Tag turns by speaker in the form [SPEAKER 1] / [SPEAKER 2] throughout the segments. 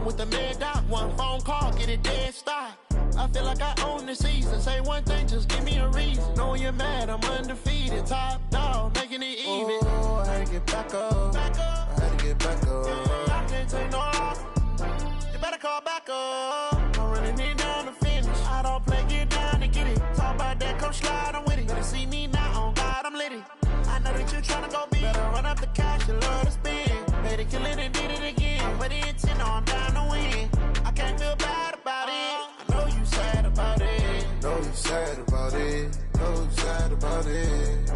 [SPEAKER 1] I'm with the man doc, one phone call, get it dead stop. I feel like I own the season. Say one thing, just give me a reason. Know you're mad, I'm undefeated. Top dog, making it even.
[SPEAKER 2] Oh, I had to get back up.
[SPEAKER 1] Back up.
[SPEAKER 2] I had to get back up.
[SPEAKER 1] I can't take no loss. You better call back up. I'm running it down to finish. I don't play, get down to get it. Talk about that, come slide, I'm with it. Better see me now, on God, I'm litty. I know that you're trying to go big. Better run up the cash, you love to spend. Better kill it and did it again. Put the intent on, down to win. I can't feel bad about it. I know you sad about it.
[SPEAKER 2] Know you sad about it. Know you sad about it.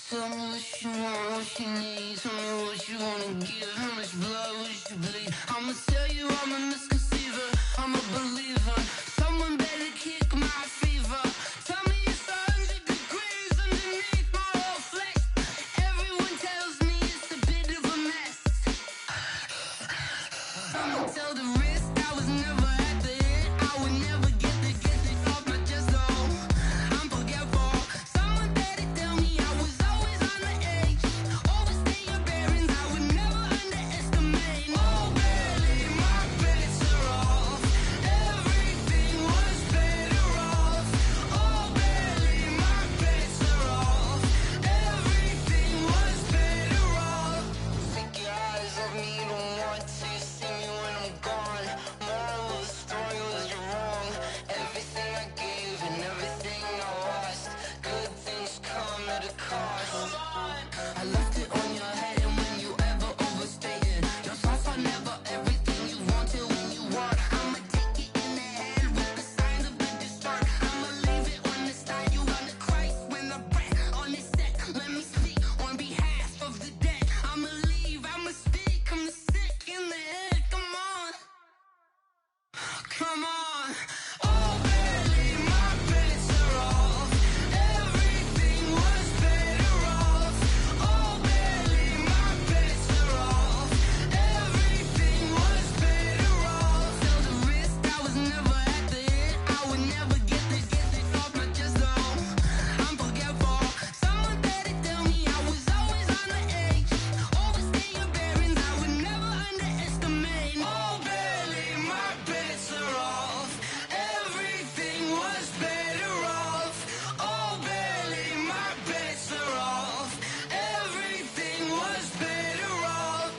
[SPEAKER 3] Tell me what you want, what you need. Tell me what you wanna give. How much blood would you bleed? I'ma tell you I'm a misconceiver. I'm a believer. Someone better kick my fever. Tell me it's 100 degrees underneath my whole flesh. Everyone tells me it's a bit of a mess. I'ma tell the risk I was never at the end. I would never get this off my chest though. I'm forgetful. Someone better tell me I was always on the edge. Overstay your bearings, I would never underestimate. Oh, barely, my bets are off. Everything was better off. Oh, barely, my bets are off. Everything was better off. Take your eyes off me, don't want to see me when I'm gone. Moral of the story was you're wrong. Everything I gave and everything I lost. Good things come at a cost. I left it on your head, and when you ever overstay it, your thoughts are never everything you wanted when you want. I'ma take it in the head with the signs of the distort. I'ma leave it on the side. You on the Christ when the breath on this set. Let me speak on behalf of the dead. I'ma leave, I'ma speak. I'm sick in the head. Come on, come on. Oh, barely, my bets are off. Everything was better off. Oh, barely, my bets are off. Everything was better off. Tell the risk I was never at the end. I would never get this off my chest though. I'm forgetful. Someone better tell me I was always on the edge. Overstay your bearings, I would never underestimate. Oh, barely, my bets are off. Everything was better off. Oh, barely, my bets are off. Everything was better off.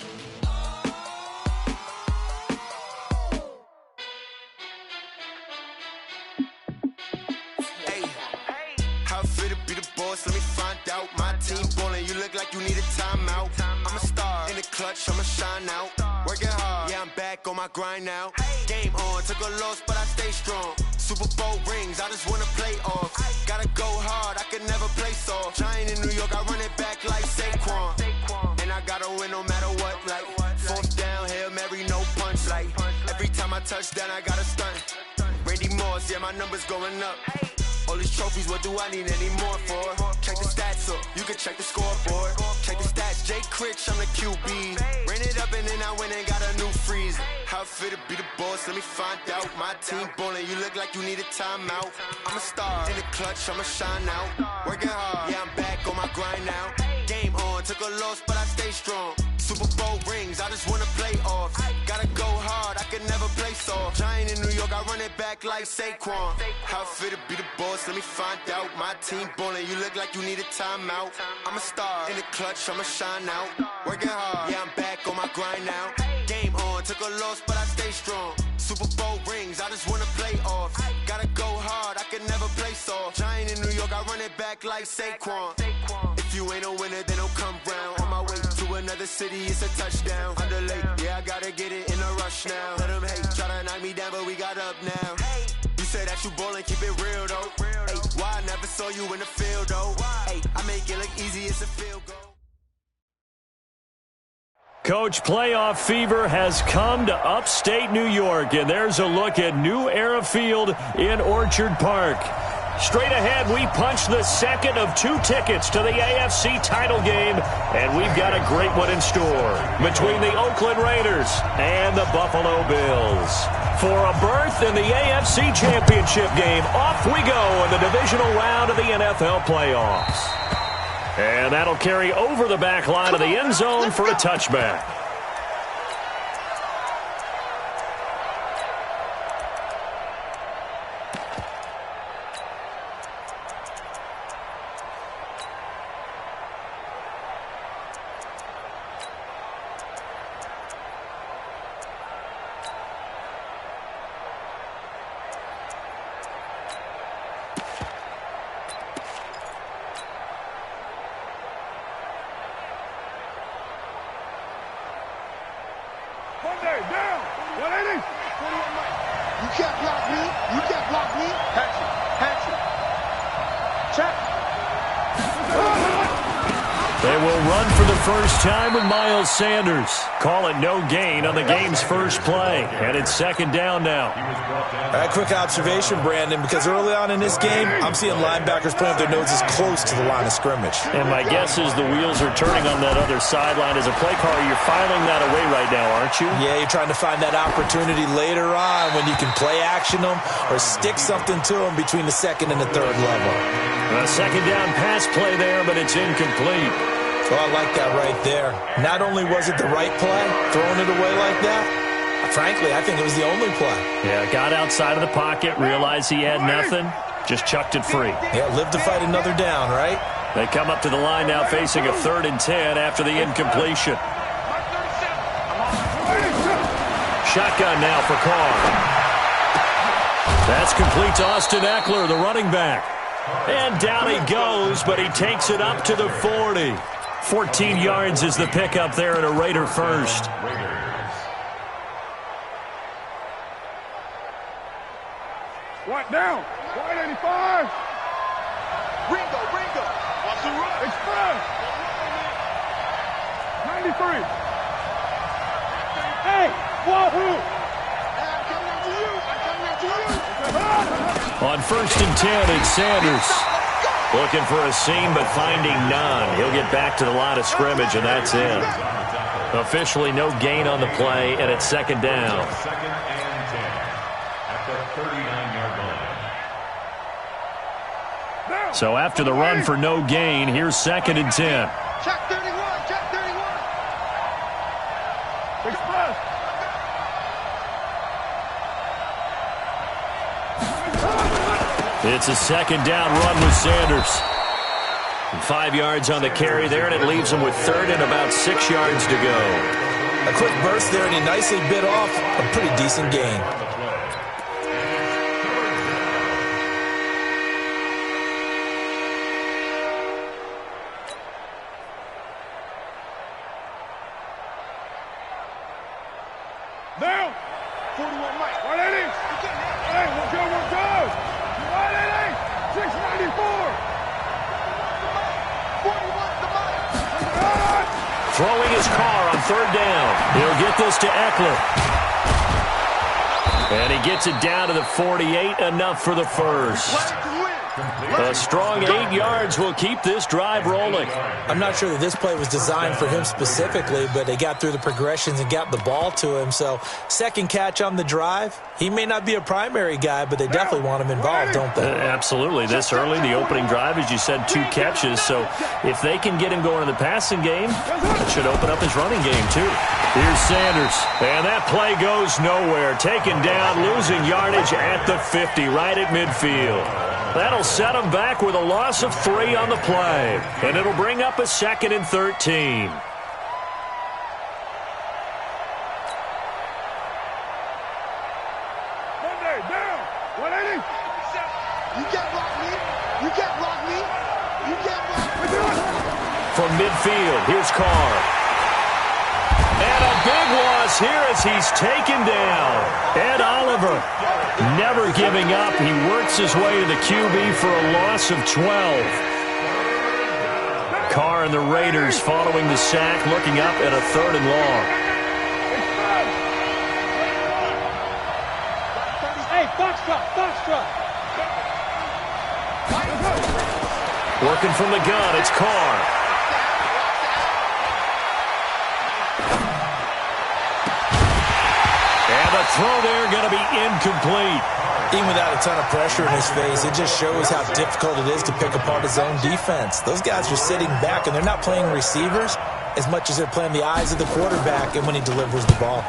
[SPEAKER 2] Hey, how fit to be the boss? Let me find out. My team ballin', you look like you need a timeout. I'm a star in the clutch, I'ma shine out. Working hard, yeah, I'm back on my grind now. Game on, took a loss, but I stay strong. Super Bowl rings, I just wanna play off. Gotta go hard, I can never play soft. Giant in New York, I run it back like Saquon. And I gotta win no matter what, like fourth down, Hail Mary, no punch. Like every time I touch down, I gotta stunt. Randy Moss, yeah, my numbers going up. All these trophies, what do I need any more for? Check the stats up, you can check the scoreboard. Check the stats, Jay Critch, I'm the QB. Ran it up and then I went and got a new freeze. How fit to be the boss, let me find out. My team ballin', you look like you need a timeout. I'm a star in the clutch, I'ma shine out. Working hard, yeah, I'm back on my grind now. Game on, took a loss, but I stay strong. Super Bowl rings, I just wanna play off. Gotta go hard, I can never play soft. Giant in New York, I run it back like Saquon. How fit to be the boss, let me find out. My team ballin', you look like you need a timeout. I'm a star in the clutch, I'ma shine out. Working hard, yeah, I'm back on my grind now. Game on, took a loss, but I stay strong. Super Bowl rings, I just wanna play off. Gotta go hard, I can never play soft. Giant in New York, I run it back like Saquon. If you ain't a winner, then don't come round. On my way to another city, it's a touchdown. Underlay, yeah, I gotta get it in a rush now. Let them hate, try to knock me down, but we got up now. You say that you ballin', keep it real though. Hey, why I never saw you in the field though? Hey, I make it look easy, it's a field goal.
[SPEAKER 4] Coach, playoff fever has come to upstate New York, and there's a look at New Era Field in Orchard Park. Straight ahead, we punch the second of 2 tickets to the AFC title game, and we've got a great one in store between the Oakland Raiders and the Buffalo Bills. For a berth in the AFC Championship game, off we go in the divisional round of the NFL playoffs. And that'll carry over the back line of the end zone for a touchback. They will run for the first time with Miles Sanders. Call it no gain on the game's first play. And it's second down now.
[SPEAKER 5] A quick observation, Brandon, because early on in this game, I'm seeing linebackers putting up their noses close to the line of scrimmage.
[SPEAKER 4] And my guess is the wheels are turning on that other sideline. As a play caller, you're filing that away right now, aren't you?
[SPEAKER 5] Yeah, you're trying to find that opportunity later on when you can play action them or stick something to them between the second and the third level.
[SPEAKER 4] A second down pass play there, but it's incomplete.
[SPEAKER 5] Oh, I like that right there. Not only was it the right play, throwing it away like that, frankly, I think it was the only play.
[SPEAKER 4] Yeah, got outside of the pocket, realized he had nothing, just chucked it free.
[SPEAKER 5] Yeah, live to fight another down, right?
[SPEAKER 4] They come up to the line now facing a 3rd and 10 after the incompletion. Shotgun now for Carr. That's complete to Austin Eckler, the running back. And down he goes, but he takes it up to the 40. 14 yards is the pickup there at a Raider first.
[SPEAKER 6] What down? 185. Ringo. What's the run? Express. 93. Hey, wahoo! I'm coming out to you.
[SPEAKER 4] On 1st and 10, it's Sanders. Looking for a seam, but finding none. He'll get back to the line of scrimmage, and that's it. Officially no gain on the play, and it's second down.
[SPEAKER 7] Second and 10 at the 39-yard line.
[SPEAKER 4] So after the run for no gain, here's 2nd and 10.
[SPEAKER 6] Check 31. Express.
[SPEAKER 4] It's a second down run with Sanders. 5 yards on the carry there, and it leaves him with 3rd and about 6 yards to go.
[SPEAKER 5] A quick burst there, and he nicely bit off a pretty decent gain.
[SPEAKER 6] Down. 41 Mike. 180. Hey, we'll go. 180. 694. 41 to Mike.
[SPEAKER 4] Throwing his car on 3rd down. He'll get this to Eckler. And he gets it down to the 48, enough for the first. A strong 8 yards will keep this drive rolling.
[SPEAKER 5] I'm not sure that this play was designed for him specifically, but they got through the progressions and got the ball to him. So, second catch on the drive. He may not be a primary guy, but they definitely want him involved, don't they?
[SPEAKER 4] Absolutely. This early, the opening drive, as you said, 2 catches. So, if they can get him going in the passing game, it should open up his running game, too. Here's Sanders. And that play goes nowhere. Taken down, losing yardage at the 50, right at midfield. That'll set him back with a loss of 3 on the play. And it'll bring up a 2nd and 13.
[SPEAKER 6] Monday, down. 180. You can't block me.
[SPEAKER 4] From midfield, here's Carr. And a big loss here as he's taken down. Ed Oliver never giving up. He works his way to the QB for a loss of 12. Carr and the Raiders following the sack, looking up at a 3rd and long.
[SPEAKER 6] Hey, Foxtrot.
[SPEAKER 4] Working from the gun, it's Carr. And the throw there going to be incomplete.
[SPEAKER 5] Even without a ton of pressure in his face, it just shows how difficult it is to pick apart his own defense. Those guys are sitting back, and they're not playing receivers as much as they're playing the eyes of the quarterback and when he delivers the ball.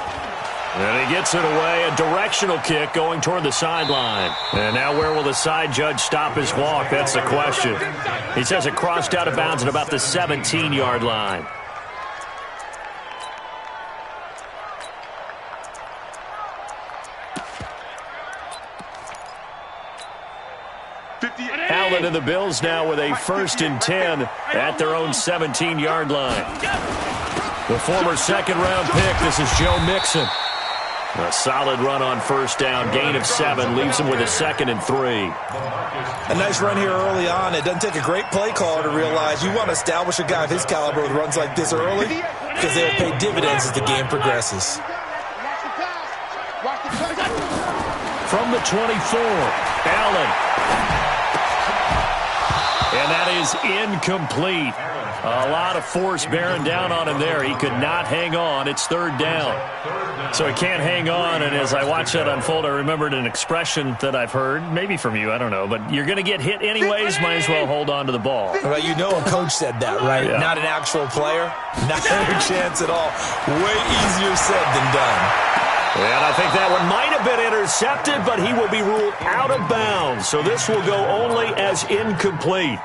[SPEAKER 4] And he gets it away, a directional kick going toward the sideline. And now where will the side judge stop his walk? That's the question. He says it crossed out of bounds at about the 17-yard line. Allen and the Bills now with a 1st and 10 at their own 17-yard line. The former second-round pick, this is Joe Mixon. A solid run on 1st down, gain of 7, leaves him with a 2nd and 3.
[SPEAKER 5] A nice run here early on. It doesn't take a great play caller to realize you want to establish a guy of his caliber with runs like this early because they'll pay dividends as the game progresses.
[SPEAKER 4] From the 24, Allen. And that is incomplete. A lot of force bearing down on him there. He could not hang on. It's 3rd down. So he can't hang on, and as I watched that unfold, I remembered an expression that I've heard, maybe from you, I don't know, but you're going to get hit anyways, might as well hold on to the ball.
[SPEAKER 5] Well, you know a coach said that, right?
[SPEAKER 4] Yeah.
[SPEAKER 5] Not an actual player. Not a chance at all. Way easier said than done.
[SPEAKER 4] And I think that one might have been intercepted, but he will be ruled out of bounds. So this will go only as incomplete.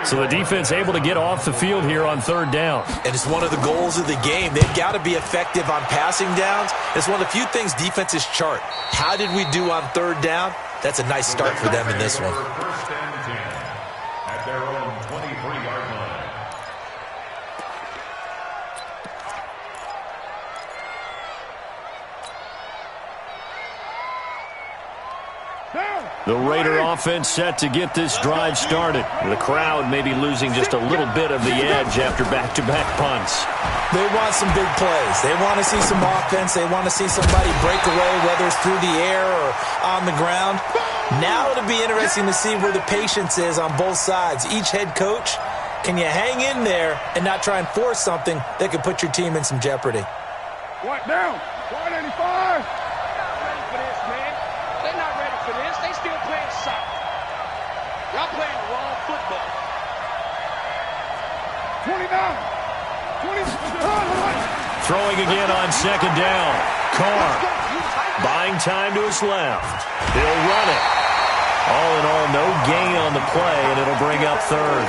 [SPEAKER 4] So the defense able to get off the field here on 3rd down.
[SPEAKER 5] And it's one of the goals of the game. They've got to be effective on passing downs. It's one of the few things defenses chart. How did we do on 3rd down? That's a nice start for them in this one.
[SPEAKER 7] 1st and 10 at their own 23-yard line.
[SPEAKER 4] The Raider offense set to get this drive started. The crowd may be losing just a little bit of the edge after back-to-back punts.
[SPEAKER 5] They want some big plays. They want to see some offense. They want to see somebody break away, whether it's through the air or on the ground. Now it'll be interesting to see where the patience is on both sides. Each head coach, can you hang in there and not try and force something that could put your team in some jeopardy?
[SPEAKER 6] What down? 185. Y'all playing the wrong football. 29. 20.
[SPEAKER 4] Throwing again on 2nd down. Carr buying time to his left. He'll run it. All in all, no gain on the play, and it'll bring up 3rd.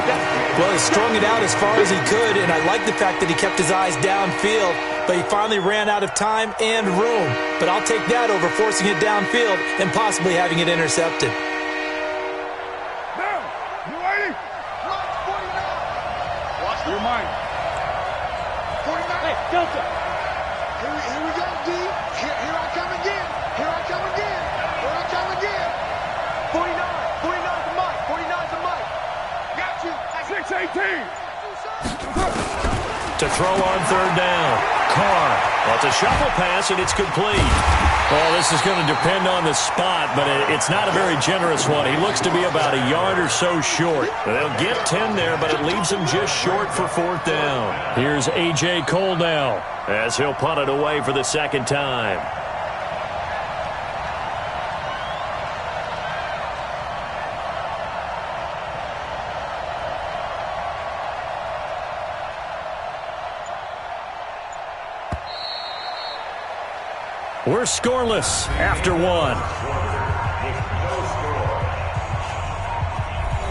[SPEAKER 5] Well, he strung it out as far as he could, and I like the fact that he kept his eyes downfield, but he finally ran out of time and room. But I'll take that over forcing it downfield and possibly having it intercepted.
[SPEAKER 6] Your mind. 49. Hey, Delta. Here we go, D. Here I come again. Here I come again. Here I come again. 49. 49 to Mike. 49 to Mike. Got you. 6-18.
[SPEAKER 4] To throw on 3rd down. Carr. Well, it's a shuffle pass, and it's complete. Well, this is going to depend on the spot, but it's not a very generous one. He looks to be about a yard or so short. They'll get 10 there, but it leaves him just short for 4th down. Here's A.J. Cole now as he'll punt it away for the 2nd time. We're scoreless after 1.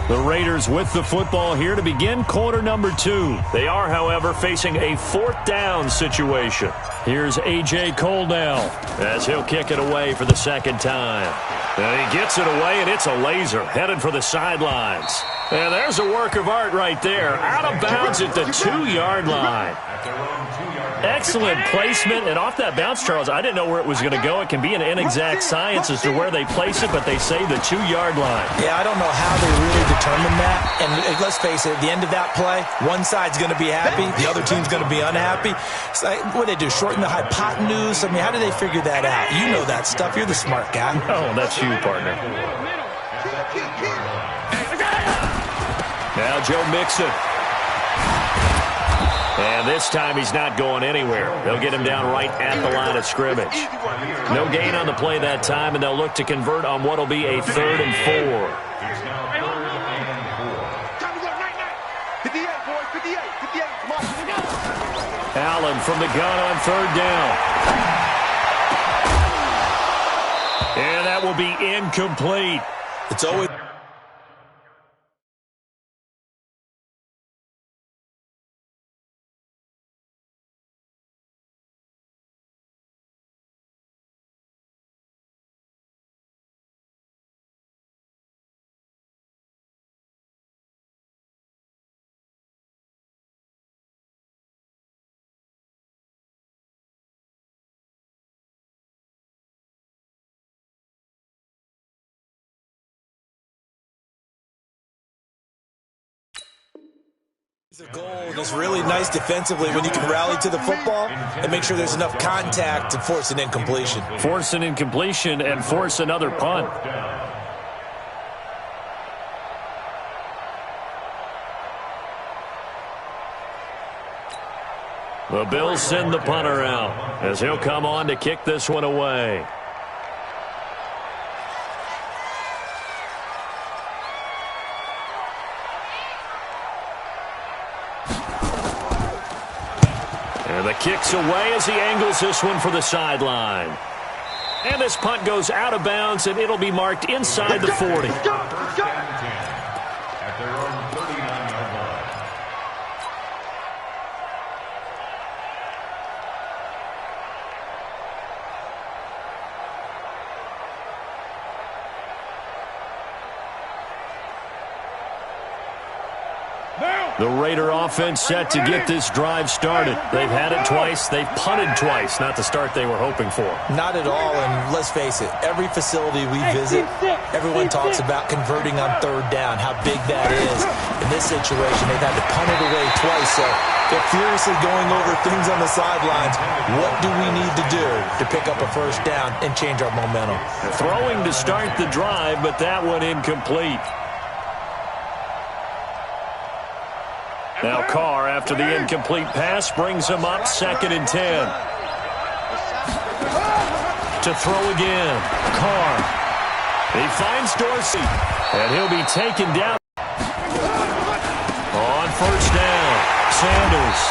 [SPEAKER 4] The Raiders with the football here to begin quarter number 2. They are, however, facing a 4th down situation. Here's A.J. Cole now as he'll kick it away for the 2nd time. And he gets it away, and it's a laser headed for the sidelines. And there's a work of art right there. Out of bounds at the 2-yard line. Excellent placement, and off that bounce, Charles, I didn't know where it was going to go. It can be an inexact science as to where they place it, but they say the 2-yard line.
[SPEAKER 5] Yeah, I don't know how they really determine that. And let's face it, at the end of that play, one side's going to be happy, the other team's going to be unhappy. It's like, what do they do, shorten the hypotenuse? I mean, how do they figure that out? You know that stuff. You're the smart guy.
[SPEAKER 4] Oh, that's you, partner. Now Joe Mixon. And this time he's not going anywhere. They'll get him down right at the line of scrimmage. No gain on the play that time, and they'll look to convert on what will be a 3rd and 4.
[SPEAKER 7] It's now 3rd and 4.
[SPEAKER 6] Time to go, 58, boys, 58, come on.
[SPEAKER 4] Allen from the gun on 3rd down. And that will be incomplete.
[SPEAKER 5] It's always... The goal is really nice defensively when you can rally to the football and make sure there's enough contact to force an incompletion.
[SPEAKER 4] Force an incompletion and force another punt. The Bills send the punter out as he'll come on to kick this one away. And the kick's away as he angles this one for the sideline. And this punt goes out of bounds, and it'll be marked inside the 40.
[SPEAKER 7] At their own 39-yard line.
[SPEAKER 4] The Raider offense set to get this drive started. They've had it twice. They've punted twice. Not the start they were hoping for.
[SPEAKER 5] Not at all, and let's face it, every facility we visit, everyone talks about converting on 3rd down, how big that is. In this situation, they've had to punt it away twice, so they're furiously going over things on the sidelines. What do we need to do to pick up a 1st down and change our momentum?
[SPEAKER 4] Throwing to start the drive, but that one incomplete. Now Carr, after the incomplete pass, brings him up 2nd and 10. To throw again. Carr. He finds Dorsey. And he'll be taken down. On 1st down, Sanders.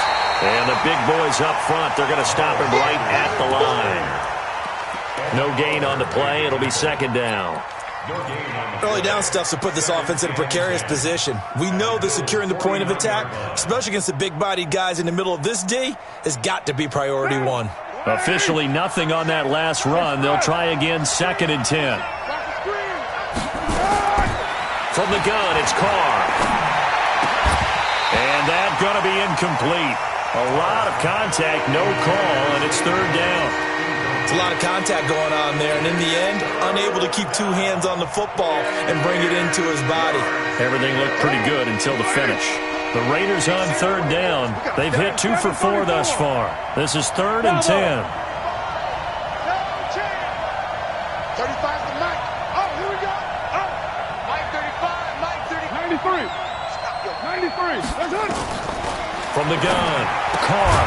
[SPEAKER 4] And the big boys up front, they're going to stop him right at the line. No gain on the play. It'll be 2nd down.
[SPEAKER 5] Early down stuff to put this offense in a precarious position. We know that securing the point of attack, especially against the big-bodied guys in the middle of this D, has got to be priority 1.
[SPEAKER 4] Officially nothing on that last run. They'll try again 2nd and 10. From the gun, it's Carr. And that's going to be incomplete. A lot of contact, no call, and it's 3rd down.
[SPEAKER 5] It's a lot of contact going on there, and in the end, unable to keep 2 hands on the football and bring it into his body.
[SPEAKER 4] Everything looked pretty good until the finish. The Raiders on 3rd down. They've hit 2 for 4 thus far. This is 3rd and 10.
[SPEAKER 6] 35 to Mike. Oh, here we go. Oh, Mike 35, Mike 30. 93. 93. That's it.
[SPEAKER 4] From the gun, Carr.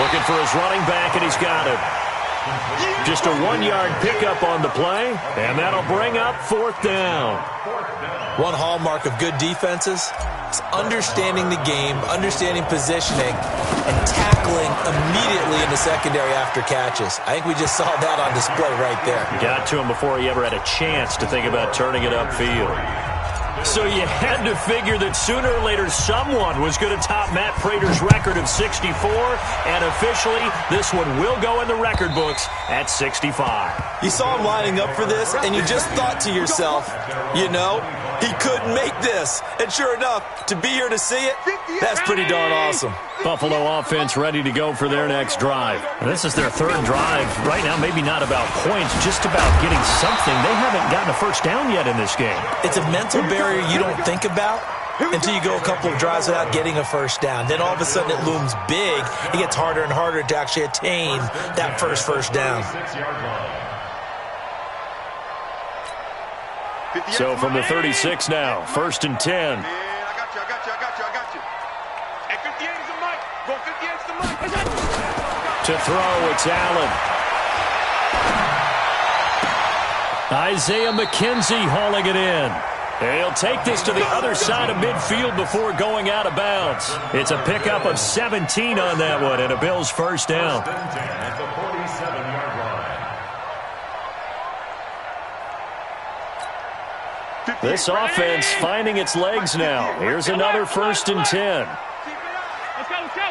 [SPEAKER 4] Looking for his running back, and he's got it. Just a 1-yard pickup on the play, and that'll bring up 4th down.
[SPEAKER 5] One hallmark of good defenses is understanding the game, understanding positioning, and tackling immediately in the secondary after catches. I think we just saw that on display right there.
[SPEAKER 4] Got to him before he ever had a chance to think about turning it upfield. So you had to figure that sooner or later someone was going to top Matt Prater's record of 64, and officially this one will go in the record books at 65.
[SPEAKER 5] You saw him lining up for this, and you just thought to yourself, you know, he couldn't make this. And sure enough, to be here to see it, that's pretty darn awesome.
[SPEAKER 4] Buffalo offense ready to go for their next drive. And this is their 3rd drive. Right now, maybe not about points, just about getting something. They haven't gotten a 1st down yet in this game.
[SPEAKER 5] It's a mental barrier you don't think about until you go a couple of drives without getting a 1st down. Then all of a sudden it looms big. It gets harder and harder to actually attain that first down.
[SPEAKER 4] So from the 36 now, 1st and 10.
[SPEAKER 6] Go 50H to Mike.
[SPEAKER 4] To throw, it's Allen. Isaiah McKenzie hauling it in. He'll take this to the other side of midfield before going out of bounds. It's a pickup of 17 on that one, and a Bills first down.
[SPEAKER 7] At the 47-yard line.
[SPEAKER 4] This offense finding its legs now. Here's another 1st and 10.
[SPEAKER 6] Let's go.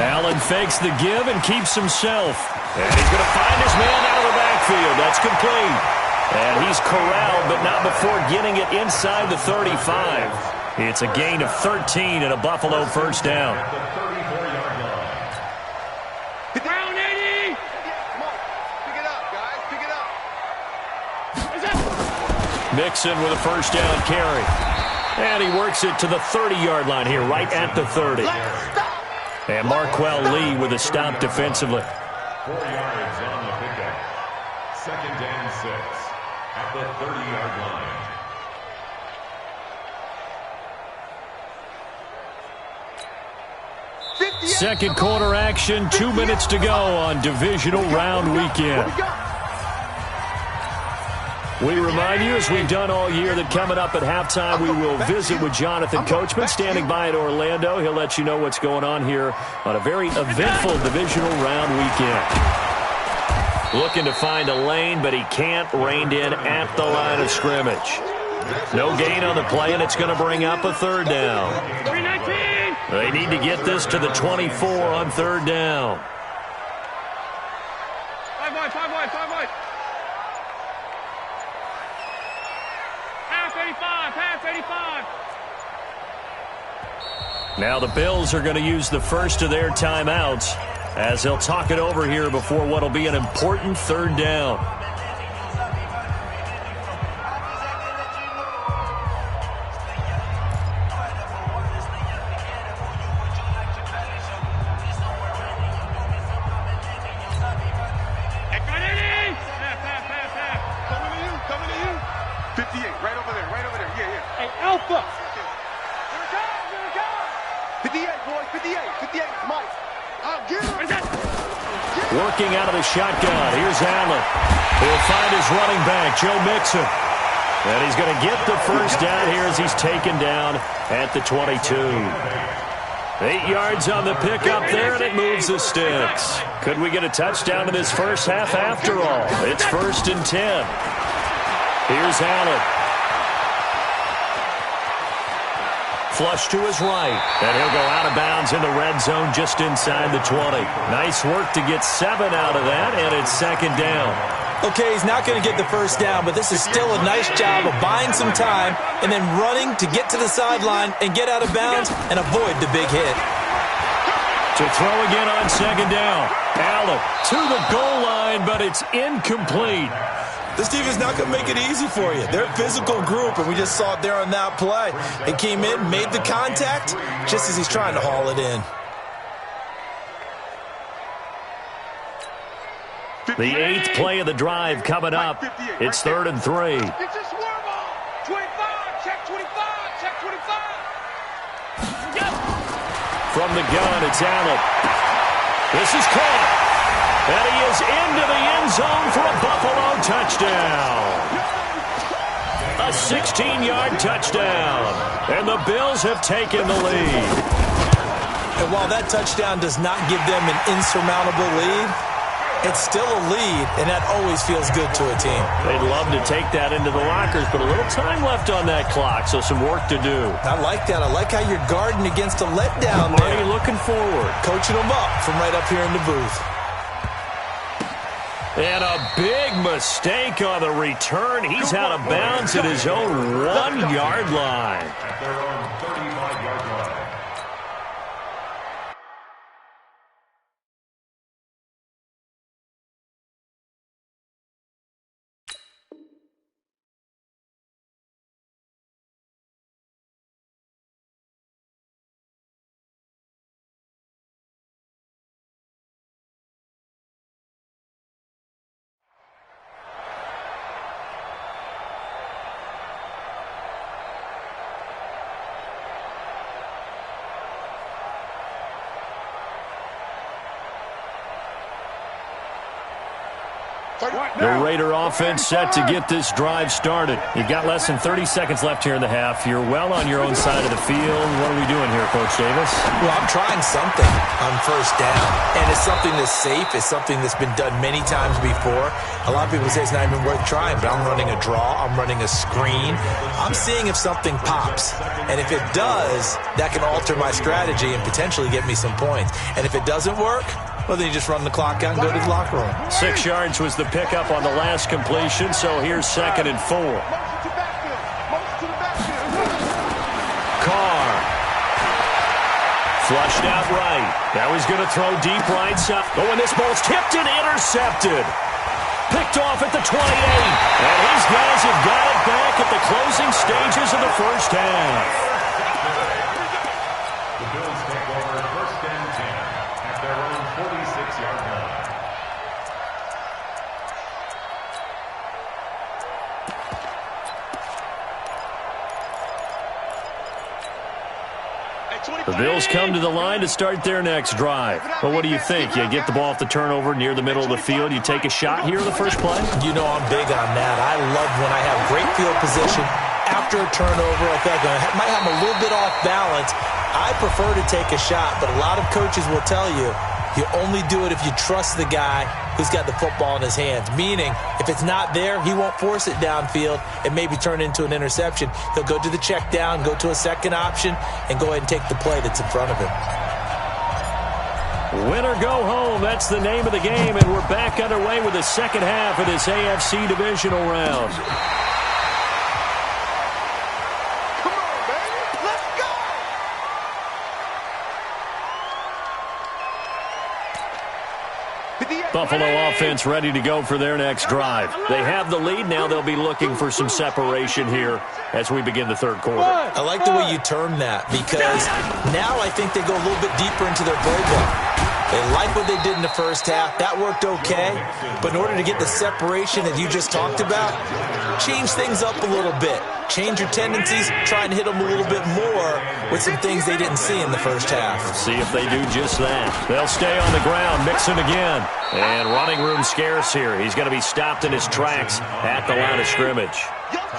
[SPEAKER 4] Allen fakes the give and keeps himself. And he's going to find his man out of the backfield. That's complete. And he's corralled, but not before getting it inside the 35. It's a gain of 13 and a Buffalo first down.
[SPEAKER 7] At the 34-yard line.
[SPEAKER 6] Round 80. Come on. Pick it up, guys. Pick it up.
[SPEAKER 4] Mixon with a first down carry. And he works it to the 30-yard line here, right at the 30. And Marquell Lee with a stop defensively.
[SPEAKER 7] 4 yards on the pickup. 2nd and 6 at the 30-yard line.
[SPEAKER 4] Second quarter action, 2 minutes to go on divisional round weekend. We remind you, as we've done all year, that coming up at halftime, we will visit with Jonathan Coachman, standing by in Orlando. He'll let you know what's going on here on a very eventful divisional round weekend. Looking to find a lane, but he can't. Reined in at the line of scrimmage. No gain on the play, and it's going to bring up a 3rd down.
[SPEAKER 6] 319.
[SPEAKER 4] They need to get this to the 24 on 3rd down.
[SPEAKER 6] 5 wide. Pass 85.
[SPEAKER 4] Now the Bills are going to use the first of their timeouts as they'll talk it over here before what will be an important 3rd down.
[SPEAKER 6] Coming to you. 58, right over there. Yeah. Hey, Alpha. Here it comes. 58, boys. 58, Mike. I'll get him.
[SPEAKER 4] Working out of the shotgun. Here's Allen. He'll find his running back, Joe Mixon. And he's going to get the first down here as he's taken down at the 22. 8 yards on the pickup there, and it moves the sticks. Could we get a touchdown in this first half after all? It's 1st and 10. Here's Allen. Flush to his right, and he'll go out of bounds in the red zone just inside the 20. Nice work to get 7 out of that, and it's 2nd down.
[SPEAKER 5] Okay, he's not going to get the first down, but this is still a nice job of buying some time and then running to get to the sideline and get out of bounds and avoid the big hit.
[SPEAKER 4] To throw again on 2nd down. Allen to the goal line, but it's incomplete.
[SPEAKER 5] This team is not going to make it easy for you. They're a physical group, and we just saw it there on that play. It came in, made the contact, just as he's trying to haul it in.
[SPEAKER 4] The 8th play of the drive coming up. It's 3rd and 3.
[SPEAKER 6] It's a swerve ball. 25. Check 25.
[SPEAKER 4] From the gun, it's Allen. This is caught. And he is into the end zone for a Buffalo touchdown. A 16-yard touchdown. And the Bills have taken the lead.
[SPEAKER 5] And while that touchdown does not give them an insurmountable lead, it's still a lead, and that always feels good to a team.
[SPEAKER 4] They'd love to take that into the lockers, but a little time left on that clock, so some work to do.
[SPEAKER 5] I like that. I like how you're guarding against a letdown there.
[SPEAKER 4] Marty looking forward.
[SPEAKER 5] Coaching them up from right up here in the booth.
[SPEAKER 4] And a big mistake on the return. He's out of bounds at his own 1-yard line.
[SPEAKER 7] At their own 35-yard line.
[SPEAKER 4] The Raider offense set to get this drive started. You've got less than 30 seconds left here in the half. You're well on your own side of the field. What are we doing here, Coach Davis?
[SPEAKER 5] Well, I'm trying something on first down, and it's something that's safe. It's something that's been done many times before. A lot of people say it's not even worth trying, but I'm running a draw. I'm running a screen. I'm seeing if something pops, and if it does, that can alter my strategy and potentially get me some points. And if it doesn't work, well, then you just run the clock out and go to the locker room.
[SPEAKER 4] 6 yards was the pickup on the last completion, so here's 2nd and 4. Carr. Flushed out right. Now he's going to throw deep right side. Oh, and this ball's tipped and intercepted. Picked off at the 28. And these guys have got it back at the closing stages of the first half.
[SPEAKER 7] The Bills take over 1st and 10 at their own 46-yard line.
[SPEAKER 4] The Bills come to the line to start their next drive. But what do you think? You get the ball off the turnover near the middle of the field. You take a shot here in the first play?
[SPEAKER 5] You know I'm big on that. I love when I have great field position. After a turnover, I feel like I might have a little bit off balance. I prefer to take a shot, but a lot of coaches will tell you only do it if you trust the guy who's got the football in his hands. Meaning, if it's not there, he won't force it downfield and maybe turn it into an interception. He'll go to the check down, go to a second option, and go ahead and take the play that's in front of him.
[SPEAKER 4] Win or go home, that's the name of the game, and we're back underway with the second half of this AFC divisional round. Buffalo offense ready to go for their next drive. They have the lead. Now they'll be looking for some separation here as we begin the third quarter.
[SPEAKER 5] I like the way you term that, because now I think they go a little bit deeper into their playbook. They like what they did in the first half. That worked okay. But in order to get the separation that you just talked about, change things up a little bit. Change your tendencies. Try and hit them a little bit more with some things they didn't see in the first half.
[SPEAKER 4] See if they do just that. They'll stay on the ground. Mixon again. And running room scarce here. He's going to be stopped in his tracks at the line of scrimmage.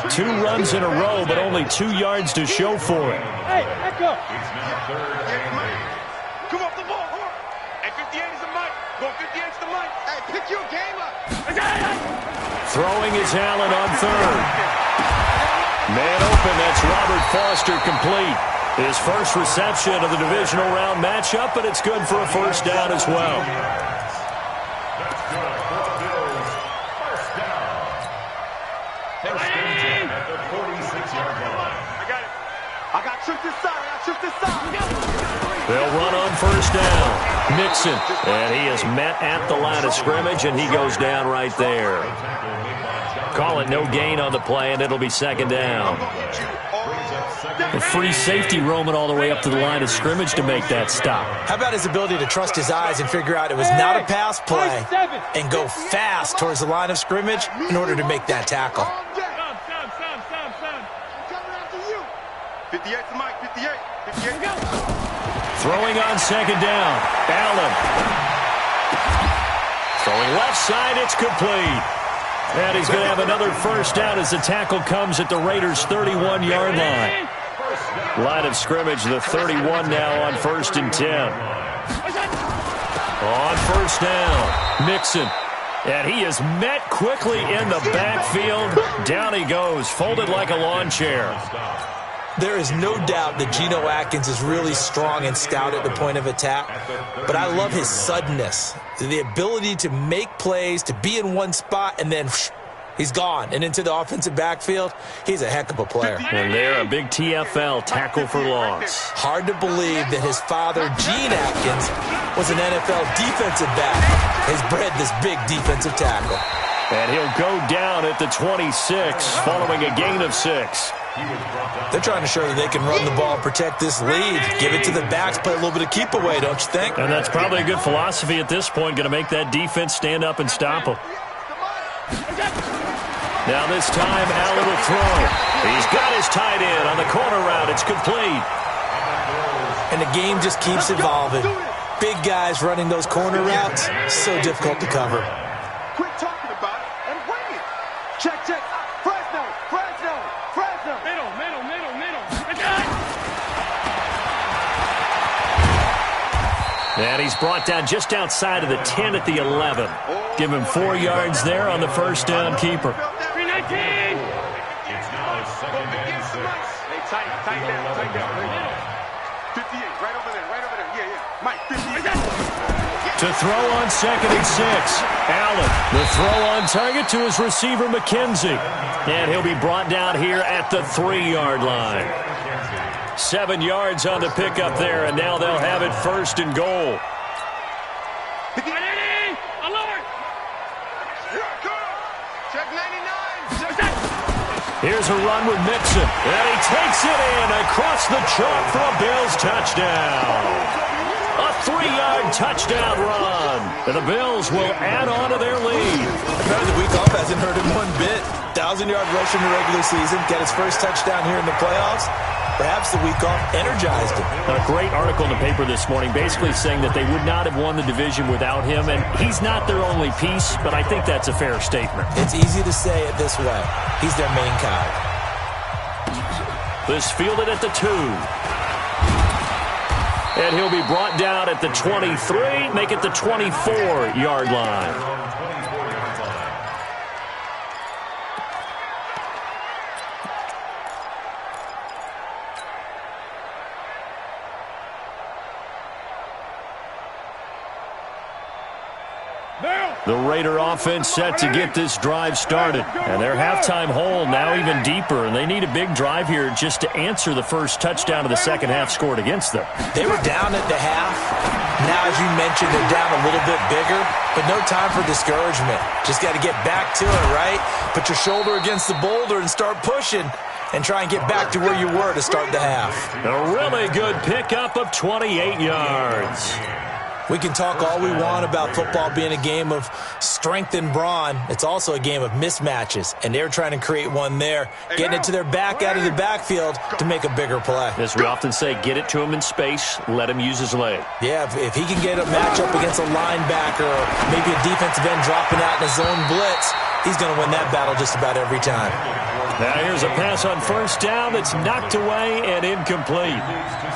[SPEAKER 4] 2 runs in a row, but only 2 yards to show for it.
[SPEAKER 6] Hey, back up. It's now 3rd and 8. Come off the ball. Hey, 58 is the mic. Go 58 is the mic. Hey, pick your game up.
[SPEAKER 4] Throwing is Allen on 3rd. Man open, that's Robert Foster complete. His first reception of the divisional round matchup, but it's good for a first down as well.
[SPEAKER 7] That's good for the Bills. First down. 1st and 10 at the 46-yard line.
[SPEAKER 6] I got it. I got trick this side.
[SPEAKER 4] They'll run on first down. Mixon, and he is met at the line of scrimmage, and he goes down right there. Call it no gain on the play, and it'll be 2nd down. A free safety roaming all the way up to the line of scrimmage to make that stop.
[SPEAKER 5] How about his ability to trust his eyes and figure out it was not a pass play and go fast towards the line of scrimmage in order to make that tackle?
[SPEAKER 6] 58 to Mike, 58. 58 go.
[SPEAKER 4] Throwing on 2nd down. Allen. Throwing left side, it's complete. And he's going to have another first down as the tackle comes at the Raiders' 31-yard line. Line of scrimmage, the 31 now on 1st and 10. On first down, Mixon. And he is met quickly in the backfield. Down he goes, folded like a lawn chair.
[SPEAKER 5] There is no doubt that Geno Atkins is really strong and stout at the point of attack, but I love his suddenness, the ability to make plays, to be in one spot, and then he's gone and into the offensive backfield. He's a heck of a player.
[SPEAKER 4] And there, a big TFL, tackle for loss.
[SPEAKER 5] Hard to believe that his father, Gene Atkins, was an NFL defensive back, has bred this big defensive tackle.
[SPEAKER 4] And he'll go down at the 26, following a gain of 6.
[SPEAKER 5] They're trying to show that they can run the ball, protect this lead, give it to the backs, play a little bit of keep away, don't you think?
[SPEAKER 4] And that's probably a good philosophy at this point, going to make that defense stand up and stop them. Now this time, Allen will throw. He's got his tight end on the corner route. It's complete.
[SPEAKER 5] And the game just keeps evolving. Big guys running those corner routes, so difficult to cover.
[SPEAKER 6] Quit talking about it. Check, check. Fresno. Middle.
[SPEAKER 4] And he's brought down just outside of the 10 at the 11. Give him 4 yards there on the first down keeper.
[SPEAKER 6] 319.
[SPEAKER 7] It's now second and 6.
[SPEAKER 6] Hey, tight down. 58, right over there. Yeah. Mike, 58.
[SPEAKER 4] To throw on second and 6. Allen, the throw on target to his receiver, McKenzie. And he'll be brought down here at the 3-yard line. 7 yards on the pickup there, and now they'll have it first and goal.
[SPEAKER 6] Check 99.
[SPEAKER 4] Here's a run with Mixon, and he takes it in across the chalk for a Bills touchdown. A 3-yard touchdown run. And the Bills will add on to their lead.
[SPEAKER 5] Apparently the week off hasn't hurt him one bit. 1,000-yard rush in the regular season. Get his first touchdown here in the playoffs. Perhaps the week off energized him.
[SPEAKER 4] A great article in the paper this morning basically saying that they would not have won the division without him. And he's not their only piece, but I think that's a fair statement.
[SPEAKER 5] It's easy to say it this way. He's their main guy.
[SPEAKER 4] This fielded at the 2. And he'll be brought down at the 23, make it the 24-yard line. The Raider offense set to get this drive started. And their halftime hole now even deeper. And they need a big drive here just to answer the first touchdown of the second half scored against them.
[SPEAKER 5] They were down at the half. Now, as you mentioned, they're down a little bit bigger. But no time for discouragement. Just got to get back to it, right? Put your shoulder against the boulder and start pushing. And try and get back to where you were to start the half.
[SPEAKER 4] A really good pickup of 28 yards.
[SPEAKER 5] We can talk all we want about football being a game of strength and brawn. It's also a game of mismatches, and they're trying to create one there, getting it to their back out of the backfield to make a bigger play.
[SPEAKER 4] As we often say, get it to him in space, let him use his leg.
[SPEAKER 5] Yeah, if he can get a matchup against a linebacker or maybe a defensive end dropping out in a zone blitz, he's going to win that battle just about every time.
[SPEAKER 4] Now here's a pass on first down that's knocked away and incomplete.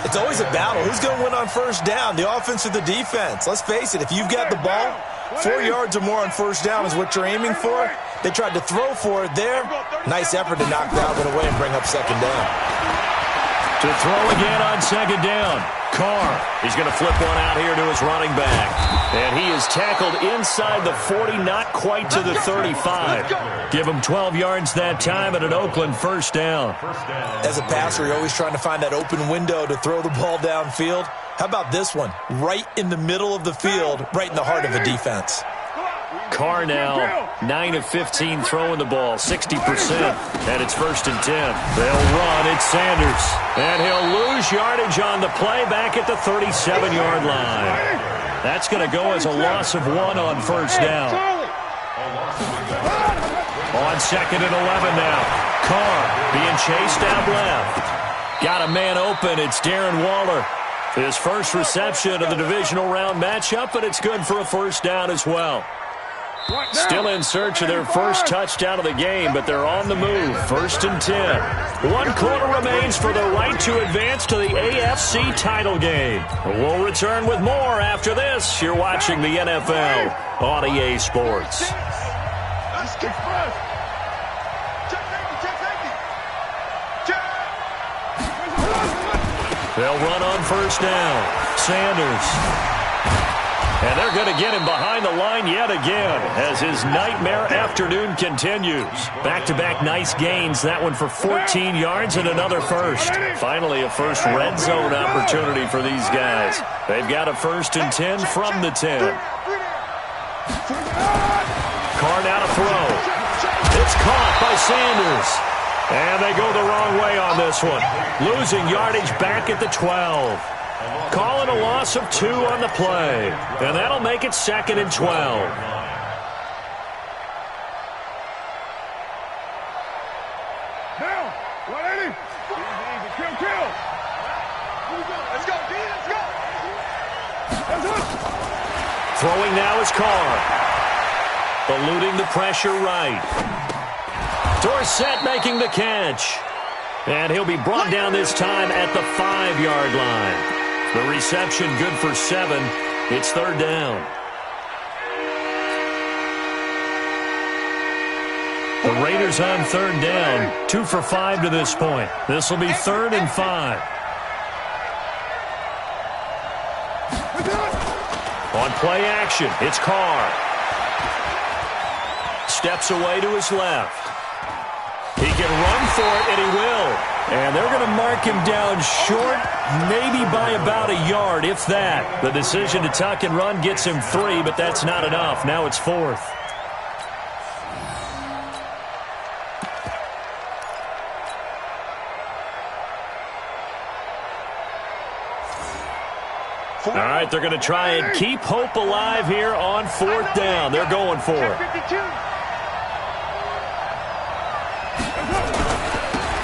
[SPEAKER 5] It's always a battle. Who's going to win on first down, the offense or the defense? Let's face it, if you've got the ball, 4 yards or more on first down is what you're aiming for. They tried to throw for it there. Nice effort to knock that one away and bring up second down.
[SPEAKER 4] To throw again on second down. Carr, he's going to flip one out here to his running back. And he is tackled inside the 40, not quite to the 35. Give him 12 yards that time and an Oakland first down.
[SPEAKER 5] As a passer, you're always trying to find that open window to throw the ball downfield. How about this one? Right in the middle of the field, right in the heart of a defense.
[SPEAKER 4] Carr now 9 of 15 throwing the ball, 60%, and it's first and 10. They'll run. It's Sanders, and he'll lose yardage on the play back at the 37-yard line. That's going to go as a loss of 1 on first down. On second and 11 now. Carr being chased out left. Got a man open. It's Darren Waller. His first reception of the divisional round matchup, and it's good for a first down as well. Still in search of their first touchdown of the game, but they're on the move. First and 10. 1 quarter remains for the right to advance to the AFC title game. We'll return with more after this. You're watching the NFL on EA Sports. They'll run on first down. Sanders. And they're going to get him behind the line yet again as his nightmare afternoon continues. Back-to-back nice gains. That one for 14 yards and another first. Finally, a first red zone opportunity for these guys. They've got a first and 10 from the 10. Carr now to throw. It's caught by Sanders. And they go the wrong way on this one. Losing yardage back at the 12. Calling a loss of 2 on the play. And that'll make it second and 12.
[SPEAKER 6] Now, 180. Kill. Let's go, D. Let's go.
[SPEAKER 4] Throwing now is Carr. Eluding the pressure right. Dorsett making the catch. And he'll be brought down this time at the 5-yard line. The reception good for 7. It's third down. The Raiders on third down. 2 for 5 to this point. This will be 3rd and 5. On play action, it's Carr. Steps away to his left. He can run for it, and he will. And they're going to mark him down short, maybe by about a yard, if that. The decision to tuck and run gets him 3, but that's not enough. Now it's 4th. All right, they're going to try and keep hope alive here on 4th down. They're going for it.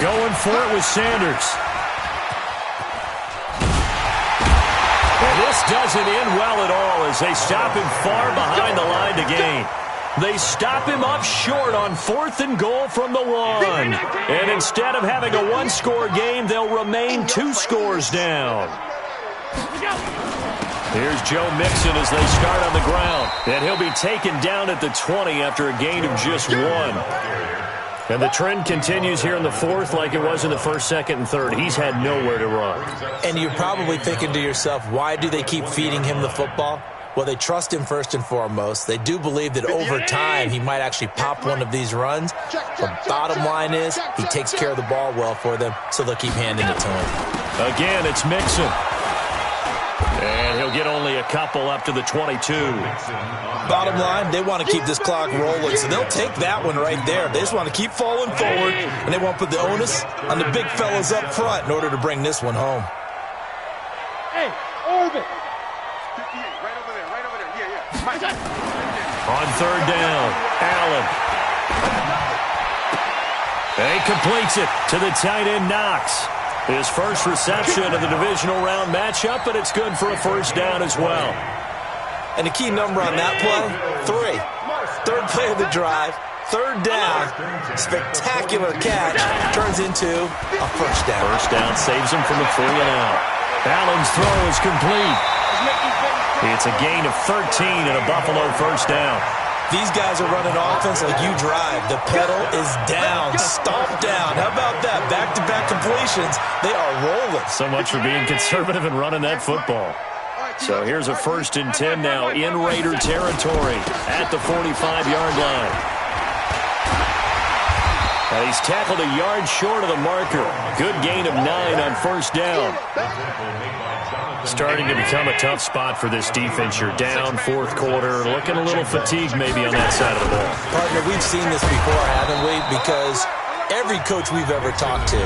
[SPEAKER 4] Going for it with Sanders. And this doesn't end well at all as they stop him far behind the line to gain. They stop him up short on 4th and goal from the 1. And instead of having a 1-score game, they'll remain 2 scores down. Here's Joe Mixon as they start on the ground. And he'll be taken down at the 20 after a gain of just 1. And the trend continues here in the 4th like it was in the 1st, 2nd, and 3rd. He's had nowhere to run.
[SPEAKER 5] And you're probably thinking to yourself, why do they keep feeding him the football? Well, they trust him first and foremost. They do believe that over time he might actually pop one of these runs. The bottom line is he takes care of the ball well for them, so they'll keep handing it to him.
[SPEAKER 4] Again, it's Mixon. And he'll get only a couple up to the 22.
[SPEAKER 5] Bottom line, they want to keep this clock rolling, so they'll take that one right there. They just want to keep falling forward, and they want to put the onus on the big fellas up front in order to bring this one home.
[SPEAKER 6] Hey, Orbit. Right over there. Yeah.
[SPEAKER 4] On 3rd down, Allen. And he completes it to the tight end, Knox. His first reception of the divisional round matchup, but it's good for a 1st down as well.
[SPEAKER 5] And the key number on that play, 3. 3rd play of the drive, 3rd down, spectacular catch, turns into a 1st down.
[SPEAKER 4] 1st down saves him from the 3 and out. Allen's throw is complete. It's a gain of 13 and a Buffalo 1st down.
[SPEAKER 5] These guys are running offense like you drive. The pedal is down, stomped down. How about that? Back-to-back completions. They are rolling.
[SPEAKER 4] So much for being conservative and running that football. So here's a 1st and 10 now in Raider territory at the 45-yard line. And he's tackled a yard short of the marker. Good gain of 9 on 1st down. Starting to become a tough spot for this defense. You're down 4th quarter, looking a little fatigued maybe on that side of the ball.
[SPEAKER 5] Partner, we've seen this before, haven't we? Because every coach we've ever talked to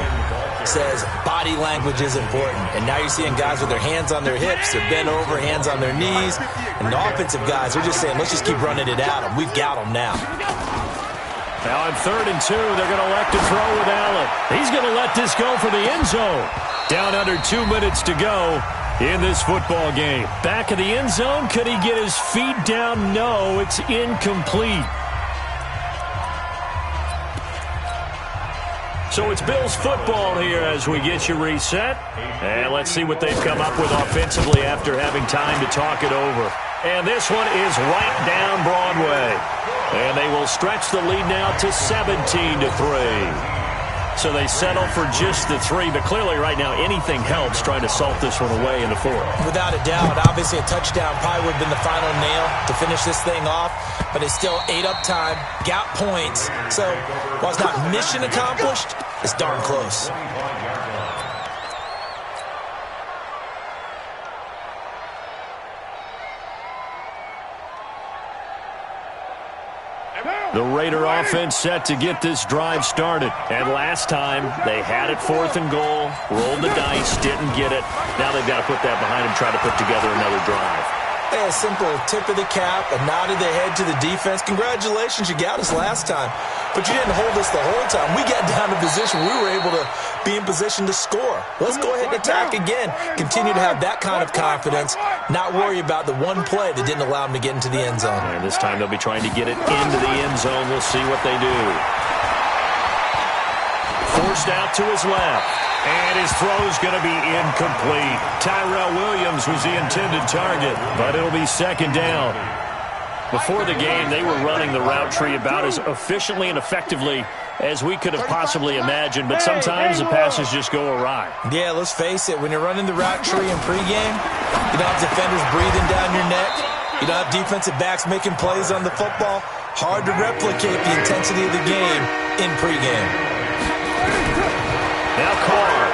[SPEAKER 5] says body language is important. And now you're seeing guys with their hands on their hips, they're bent over, hands on their knees. And the offensive guys are just saying, let's just keep running it at them. We've got them now.
[SPEAKER 4] Now on 3rd and 2, they're going to elect to throw with Allen. He's going to let this go for the end zone. Down under 2 minutes to go in this football game. Back of the end zone. Could he get his feet down? No, it's incomplete. So it's Bills football here as we get you reset. And let's see what they've come up with offensively after having time to talk it over. And this one is right down Broadway. And they will stretch the lead now to 17-3. So they settle for just the 3, but clearly right now anything helps trying to salt this one away in the 4th.
[SPEAKER 5] Without a doubt, obviously a touchdown probably would have been the final nail to finish this thing off, but they still ate up time, got points. So while it's not mission accomplished, it's darn close.
[SPEAKER 4] The Raider offense set to get this drive started. And last time, they had it 4th and goal, rolled the dice, didn't get it. Now they've got to put that behind them, try to put together another drive.
[SPEAKER 5] Hey, a simple tip of the cap, a nod of the head to the defense. Congratulations, you got us last time. But you didn't hold us the whole time. We got down to position. We were able to be in position to score. Let's go ahead and attack again. Continue to have that kind of confidence. Not worry about the one play that didn't allow them to get into the end zone.
[SPEAKER 4] And this time they'll be trying to get it into the end zone. We'll see what they do. Forced out to his left. And his throw's going to be incomplete. Tyrell Williams was the intended target, but it'll be second down. Before the game, they were running the route tree about as efficiently and effectively as we could have possibly imagined, but sometimes the passes just go awry.
[SPEAKER 5] Yeah, let's face it, when you're running the route tree in pregame, you don't have defenders breathing down your neck. You don't have defensive backs making plays on the football. Hard to replicate the intensity of the game in pregame.
[SPEAKER 4] Now Carr.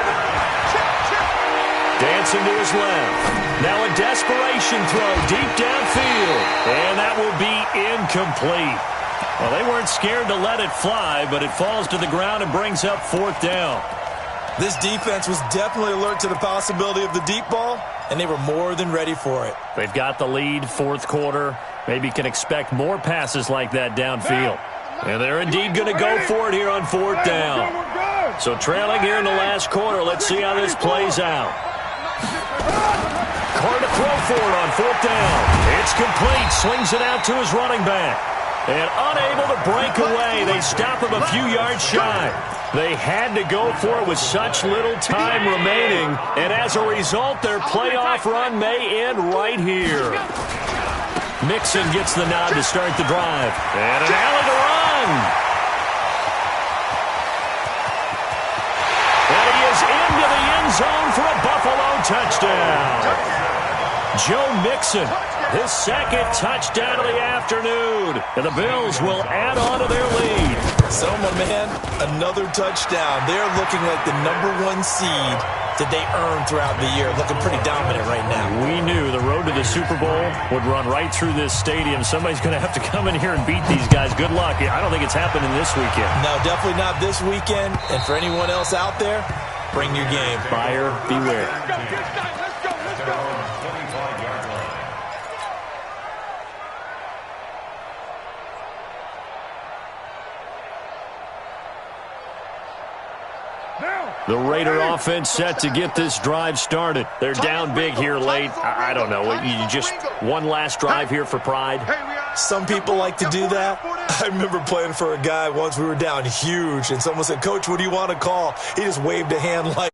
[SPEAKER 4] Dancing to his left. Now a desperation throw deep downfield. And that will be incomplete. Well, they weren't scared to let it fly, but it falls to the ground and brings up fourth down.
[SPEAKER 5] This defense was definitely alert to the possibility of the deep ball, and they were more than ready for it.
[SPEAKER 4] They've got the lead, fourth quarter. Maybe can expect more passes like that downfield. And they're indeed going to go for it here on fourth down. So trailing here in the last quarter, let's see how this plays out. Carr to throw for it on fourth down. It's complete. Slings it out to his running back. And unable to break away, they stop him a few yards shy. They had to go for it with such little time remaining. And as a result, their playoff run may end right here. Mixon gets the nod to start the drive. And an alley to run. And he is into the end zone for a Buffalo touchdown. Joe Mixon, his second touchdown of the afternoon. And the Bills will add on to their lead.
[SPEAKER 5] So, my man, another touchdown. They're looking like the #1 seed that they earned throughout the year. Looking pretty dominant right now.
[SPEAKER 4] We knew the road to the Super Bowl would run right through this stadium. Somebody's going to have to come in here and beat these guys. Good luck. I don't think it's happening this weekend.
[SPEAKER 5] No, definitely not this weekend. And for anyone else out there, bring your game.
[SPEAKER 4] Buyer beware. The Raider offense set to get this drive started. They're down big here late. I don't know. You just one last drive here for pride?
[SPEAKER 5] Some people like to do that. I remember playing for a guy once. We were down huge, and someone said, "Coach, what do you want to call?" He just waved a hand like